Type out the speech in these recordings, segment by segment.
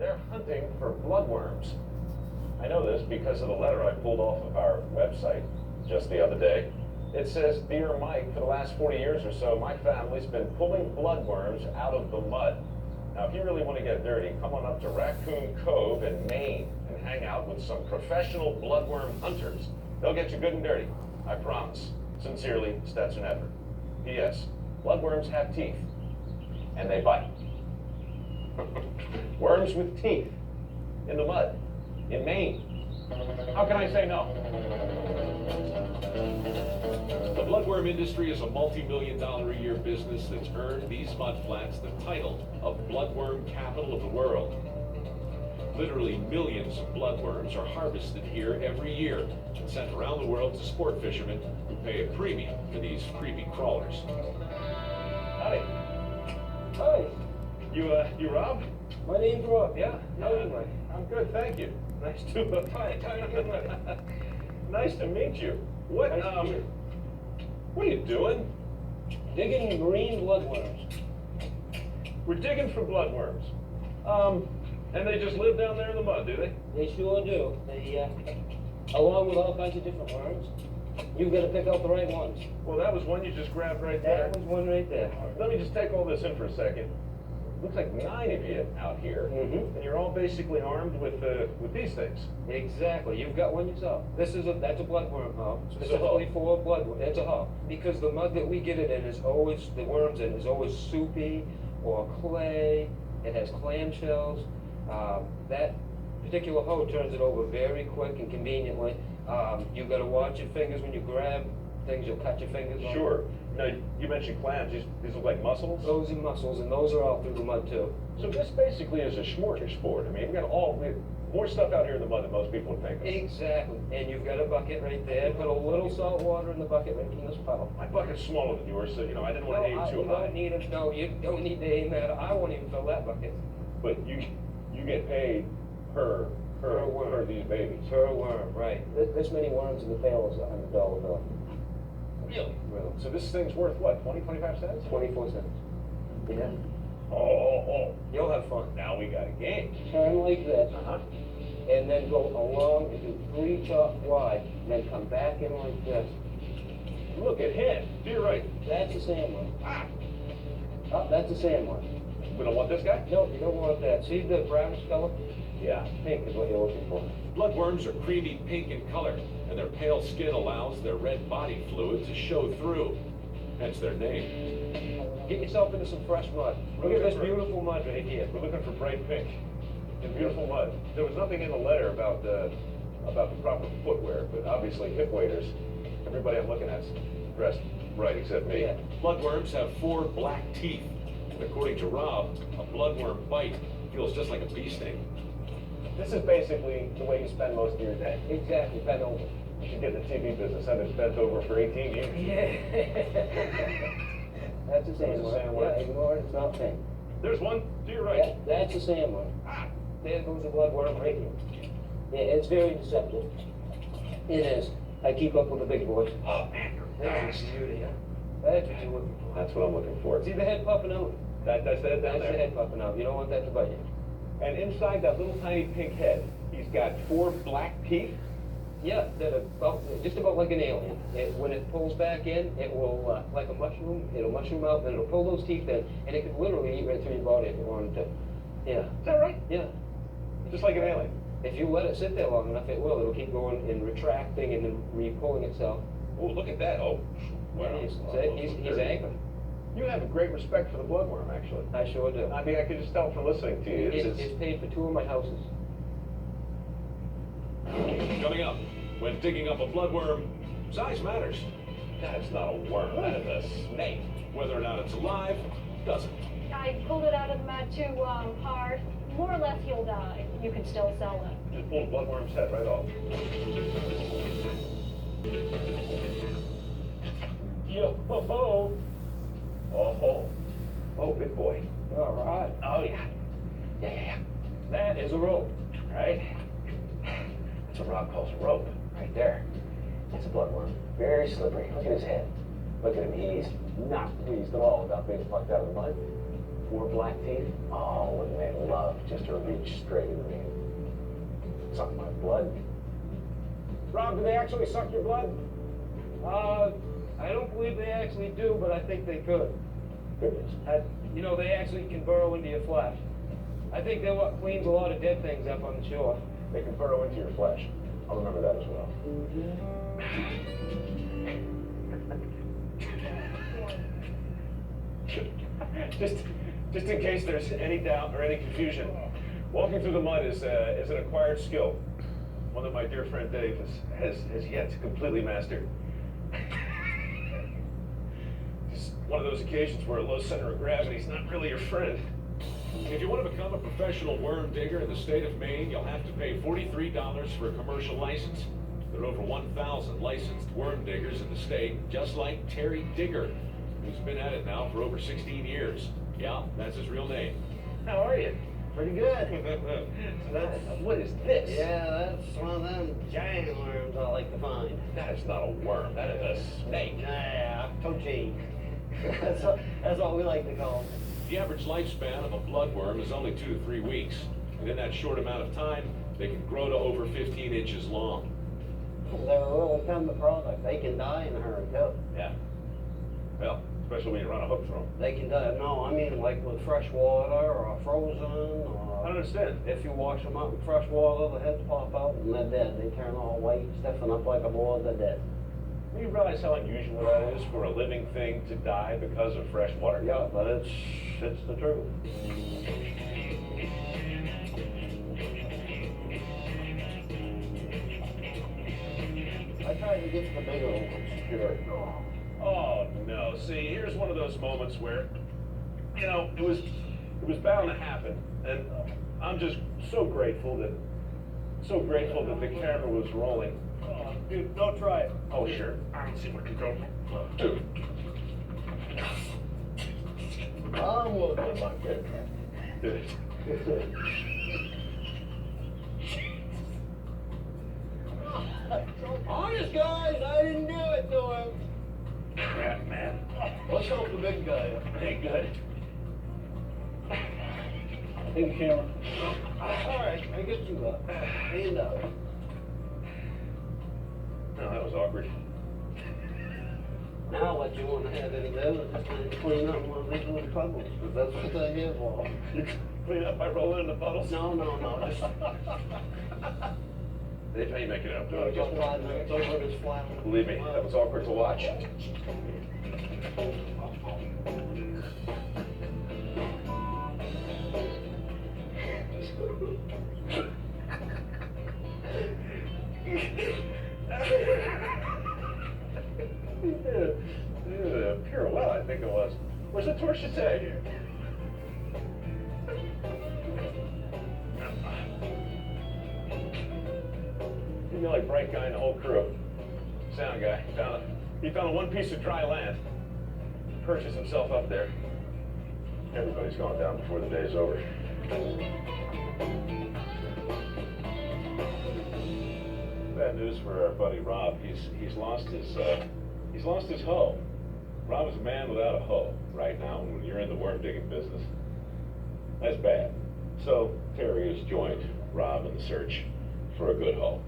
They're hunting for bloodworms. I know this because of the letter I pulled off of our website just the other day. It says, "Dear Mike, for the last 40 years or so, my family's been pulling bloodworms out of the mud. Now, if you really want to get dirty, come on up to Raccoon Cove in Maine and hang out with some professional bloodworm hunters. They'll get you good and dirty, I promise. Sincerely, Stetson Edward. P.S. Bloodworms have teeth, and they bite. Worms with teeth in the mud in Maine. How can I say no?" The bloodworm industry is a multi-million-dollar a year business that's earned these mudflats the title of bloodworm capital of the world. Literally millions of bloodworms are harvested here every year and sent around the world to sport fishermen who pay a premium for these creepy crawlers. Howdy. Hi, You Rob? my name's Rob, yeah? How are you, Mike? I'm good, thank you. Nice to nice to meet you. What Nice to meet you. What are you doing? Digging marine bloodworms. We're digging for bloodworms. And they just live down there in the mud, do they? They sure do. They, along with all kinds of different worms, you've got to pick out the right ones. Well, that was one you just grabbed right there. That was one right there. Let me just take all this in for a second. Looks like 9 of you out here, Mhm. and you're all basically armed with these things. Exactly. You've got one yourself. That's a bloodworm hull, It's a specifically hull. for bloodworm. It's a hull. Because the mud that we get it in is always, the worms in is always soupy or clay. It has clamshells. That particular hoe turns it over very quick and conveniently. You've got to watch your fingers when you grab things. You'll cut your fingers on. Sure. Now, you mentioned clams. These look like mussels? Those are mussels, and those are all through the mud too. So this basically is a smorgasbord. I mean, we have more stuff out here in the mud than most people would think of. Exactly. And you've got a bucket right there. Put a little salt water in the bucket right in this puddle. My bucket's smaller than yours, so, I didn't want to aim too high. You don't need to aim that. I won't even fill that bucket. But you get paid per worm. these babies. Per worm, right. This many worms in the pail is $100 bill. Really? So this thing's worth what, 20, 25 cents? 24 cents. Yeah. Oh. You'll have fun. Now we got a game. Turn like this, Uh-huh. and then go along and do 3 chops wide, and then come back in like this. Look at him. To your right. That's the sand one. Ah. Oh, that's the sand one. We don't want this guy? No, you don't want that. See the brownish color? Yeah. Pink is what you're looking for. Bloodworms are creamy pink in color, and their pale skin allows their red body fluid to show through, hence their name. Get yourself into some fresh mud. Look at this beautiful mud right here. We're looking for bright pink and beautiful mud. There was nothing in the letter about the proper footwear, but obviously hip waders. Everybody I'm looking at's dressed right except me. Yeah. Bloodworms have 4 black teeth, and according to Rob, a bloodworm bite feels just like a bee sting. This is basically the way you spend most of your day. Exactly, bend over. You should get in the TV business. I've been bent over for 18 years. Yeah. That's the sand That's the one. sand one. Yeah, ignore it, it's not pink. There's one to your Yeah, right. that's the sand one. Ah. There goes the bloodworm right here. Yeah, it's very deceptive. It is. I keep up with the big boys. Oh man, you're That's fast. the beauty, huh? That's what you're looking for. That's what I'm looking for. See the head popping out? That's the head down That's the there. head popping out. You don't want that to bite you. And inside that little tiny pink head, he's got 4 black teeth. Yeah, that about, just about like an alien. When it pulls back in, it will, like a mushroom, it'll mushroom out, then it'll pull those teeth in, and it can literally eat right through your body if it wanted to. Yeah. Is that right? Yeah. Just like an alien. If you let it sit there long enough, it will. It'll keep going and retracting and then re-pulling itself. Oh, look at that. Oh, wow. He's angry. You have a great respect for the bloodworm, actually. I sure do. I think I could just tell from listening to you. It's paid for 2 of my houses. Coming up, when digging up a bloodworm, size matters. That's not a worm. That is a snake. Whether or not it's alive, doesn't. I pulled it out of the mud too hard. More or less, he'll die. You can still sell it. Just pulled a bloodworm's head right off. Yo ho ho. Oh, oh, big boy. All right. Oh yeah. Yeah. That is a rope, right? That's what Rob calls a rope, right there. That's a bloodworm. Very slippery. Look at his head. Look at him. He's not pleased at all about being plucked out of the mud. Four black teeth? Oh, wouldn't they love just to reach straight into me and suck my blood? Rob, do they actually suck your blood? I don't believe they actually do, but I think they could. Goodness. You know, they actually can burrow into your flesh. I think they're what cleans a lot of dead things up on the shore. They can burrow into your flesh. I'll remember that as well. Just in case there's any doubt or any confusion, walking through the mud is an acquired skill, one that my dear friend Dave has yet to completely master. Just one of those occasions where a low center of gravity is not really your friend. If you want to become a professional worm digger in the state of Maine, you'll have to pay $43 for a commercial license. There are over 1,000 licensed worm diggers in the state, just like Terry Digger, who's been at it now for over 16 years. Yeah, that's his real name. How are you? Pretty good. What is this? Yeah, that's one of them giant worms I like to find. That is not a worm. That is a snake. Yeah, Tochi. That's what we like to call them. The average lifespan of a bloodworm is only 2 to 3 weeks. And in that short amount of time, they can grow to over 15 inches long. They're a really common product. They can die in a hurry, too. Yeah. Well, especially when you run a hook through them. They can die, no, I mean like with fresh water or frozen I don't or understand. if you wash them up in fresh water, the heads pop out and they're dead. They turn all white, stiffen up like a board, they're dead. Do you realize how unusual that is for a living thing to die because of fresh water? Yeah, but it's the truth. I tried to get the bigger ones cured. Oh no! See, here's one of those moments where, you know, it was bound to happen, and I'm just so grateful that the camera was rolling. Oh, dude, don't try it. Oh sure. I'll see what can go. Dude. I'm looking like it. Dude. Honest guys, I didn't do it to him. Crap, man. Let's help the big guy. Ain't good. Hey, camera. All right, I get you up. Hand up. No, that was awkward. Now what you want to have him do is just kind of clean up one of these little puddles, because that's what they're here for. You clean up by rolling in the puddles? No, just Dave, how you making it up? just 5 minutes over this flat. Believe me, that was awkward to watch. Pirouette, I think it was. Where's the torchette? You're the only bright guy in the whole crew. Sound guy. He found one piece of dry land. Perches himself up there. Everybody's going down before the day's over. Bad news for our buddy Rob. He's lost his hoe. Rob is a man without a hoe right now when you're in the worm digging business. That's bad. So Terry has joined Rob in the search for a good hoe.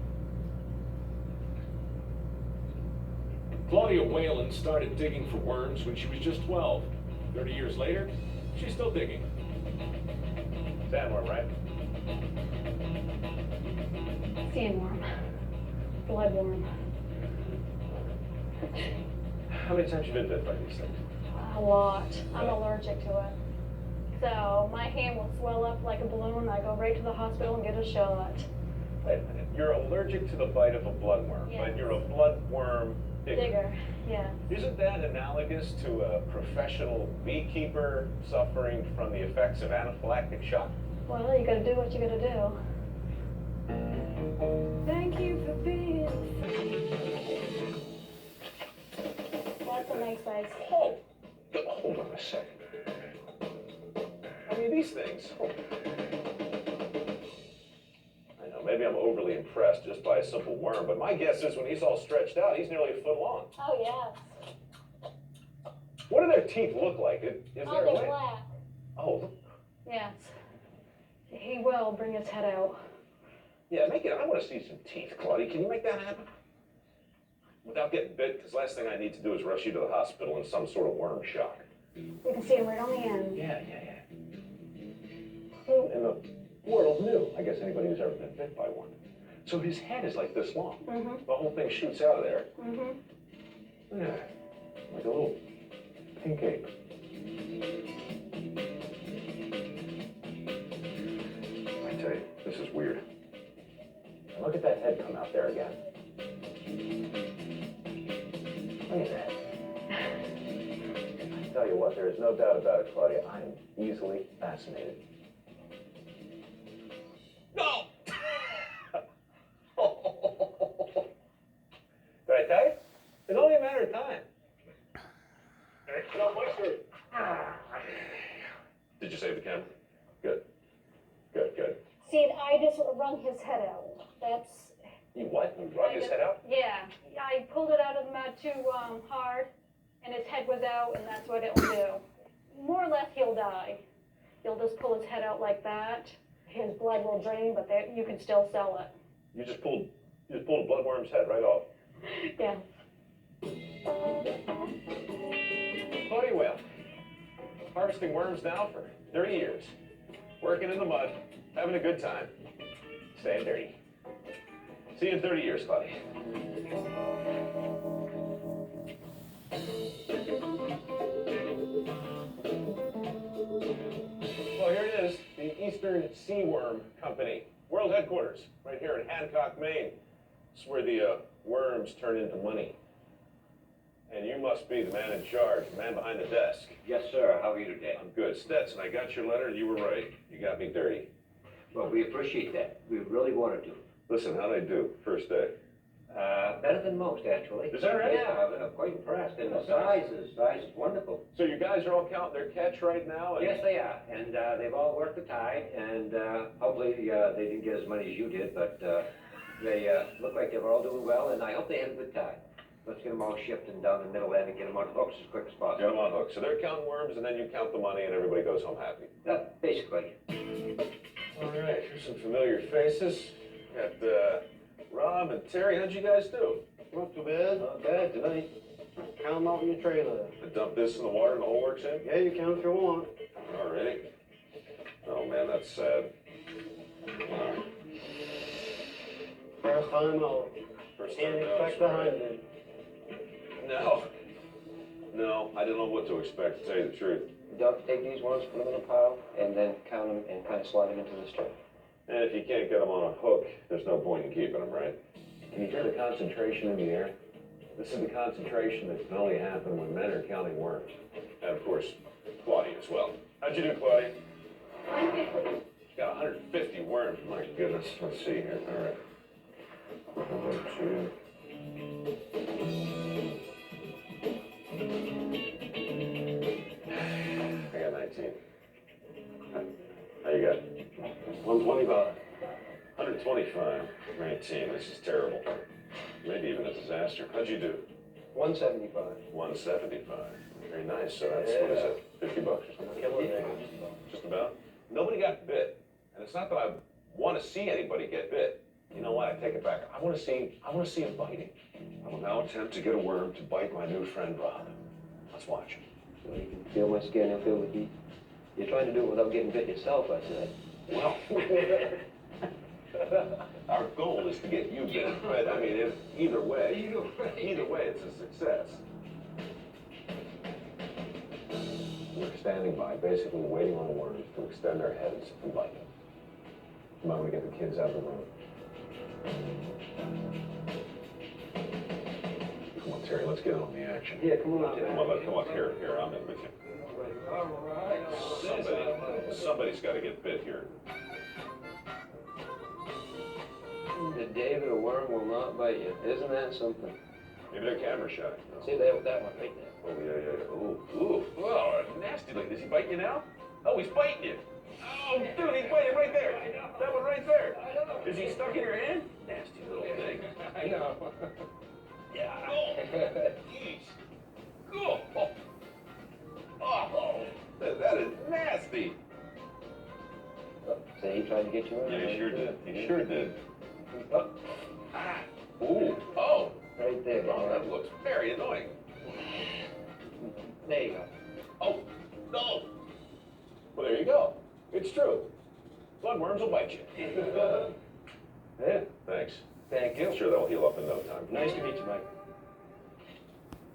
Claudia Whalen started digging for worms when she was just 12. 30 years later, she's still digging. Sandworm, right? Sandworm. Bloodworm. How many times have you been bit by these things? A lot. I'm allergic to it. So my hand will swell up like a balloon. I go right to the hospital and get a shot. Wait a minute. You're allergic to the bite of a bloodworm, Yes. but you're a bloodworm digger. Digger, yeah. Isn't that analogous to a professional beekeeper suffering from the effects of anaphylactic shock? Well, you gotta do what you gotta do. Thank you for being free. That's a nice size. Oh, hold on a second. I mean, these things. I know, maybe I'm overly impressed just by a simple worm, but my guess is when he's all stretched out, he's nearly a foot long. Oh, yes. What do their teeth look like? Is Oh, there a they're way? black. Oh, look. Yes. He will bring his head out. Yeah, make it. I want to see some teeth, Claudia. Can you make that happen? Without getting bit, because last thing I need to do is rush you to the hospital in some sort of worm shock. You can see him right on the end. Yeah. Who in the world knew? I guess anybody who's ever been bit by one. So his head is like this long. Mm-hmm. The whole thing shoots out of there. Mm-hmm. Yeah, like a little pink ape. I tell you, this is weird. Look at that head come out there again. Look at that. I tell you what, there is no doubt about it, Claudia. I am easily fascinated. No! Did I tell you? It's only a matter of time. No, moisture. Did you save the camera? Good. See, I just wrung his head out. That's... You what? You wrung his head out? Yeah. I pulled it out of the mud too hard, and his head was out, and that's what it'll do. More or less, he'll die. You'll just pull his head out like that. His blood will drain, but you can still sell it. You just pulled a bloodworm's head right off. Yeah. Claudia Whale, harvesting worms now for 30 years. Working in the mud, having a good time, staying dirty. See you in 30 years, Claudia. Well, here it is, the Eastern Sea Worm Company. World headquarters, right here in Hancock, Maine. It's where the worms turn into money. And you must be the man in charge, the man behind the desk. Yes, sir. How are you today? I'm good. Stetson, I got your letter and you were right. You got me dirty. Well, we appreciate that. We really wanted to. Listen, how'd I do? First day. Better than most, actually. Is that right? Yeah, I'm quite impressed. And the size is wonderful. So you guys are all counting their catch right now? And... Yes, they are. And they've all worked the tide. And hopefully they didn't get as many as you did, but they look like they're all doing well. And I hope they have a good time. Let's get them all shipped and down the middle end and get them on hooks as quick as possible. Get them on hooks. So they're counting worms and then you count the money and everybody goes home happy. Basically. All right, here's some familiar faces. Got Rob and Terry. How'd you guys do? Not too bad. Not bad tonight. Count them out in your trailer. I dump this in the water and the whole works in? Yeah, you count if you want. Already? Oh man, that's sad. First time out. First Can't time out, expect sorry. behind it. No, I didn't know what to expect, to tell you the truth. Doug, take these ones, put them in a pile, and then count them and kind of slide them into this tray. And if you can't get them on a hook, there's no point in keeping them, right? Can you hear the concentration in the air? This is the concentration that can only happen when men are counting worms. And of course, Claudia as well. How'd you do, Claudia? You got 150 worms. My goodness. Let's see here. All right. 1, 2. I got 19. How you got? 125. 125. 19. This is terrible. Maybe even a disaster. How'd you do? 175. 175. Very nice. So that's, what is it, 50 bucks or something? Just about. Nobody got bit. And it's not that I want to see anybody get bit. You know what? I take it back. I want to see him biting. I will now attempt to get a worm to bite my new friend Rob. Let's watch. So you can feel my skin and feel the heat. You're trying to do it without getting bit yourself, I said. Well, our goal is to get you bit, but I mean, either way, it's a success. We're standing by, basically waiting on the worms to extend their heads and bite. You might want to get the kids out of the room. Come on, Terry, let's get on the action. Yeah, come on, Tim. Come on, here, I'm in with you. All right. Somebody's got to get bit here. The David, a worm will not bite you. Isn't that something? Maybe they're camera shy. See that one right there. Oh, yeah. Ooh. Oh, nasty. Look, does he bite you now? Oh, he's biting you. Oh, dude, he's biting right there. That one right there. Is he stuck in your hand? Nasty little thing. I know. Yeah. Oh, jeez. Oh. That is nasty. See, he tried to get you in. Yeah, he sure did. He sure did. Oh, Ah. Ooh. Oh. right there. Oh, that looks very annoying. There you go. Oh. No. Well, there you go. It's true. Bloodworms will bite you. Yeah, Thanks. thank you. I'm sure that'll heal up in no time. Nice to meet you, Mike.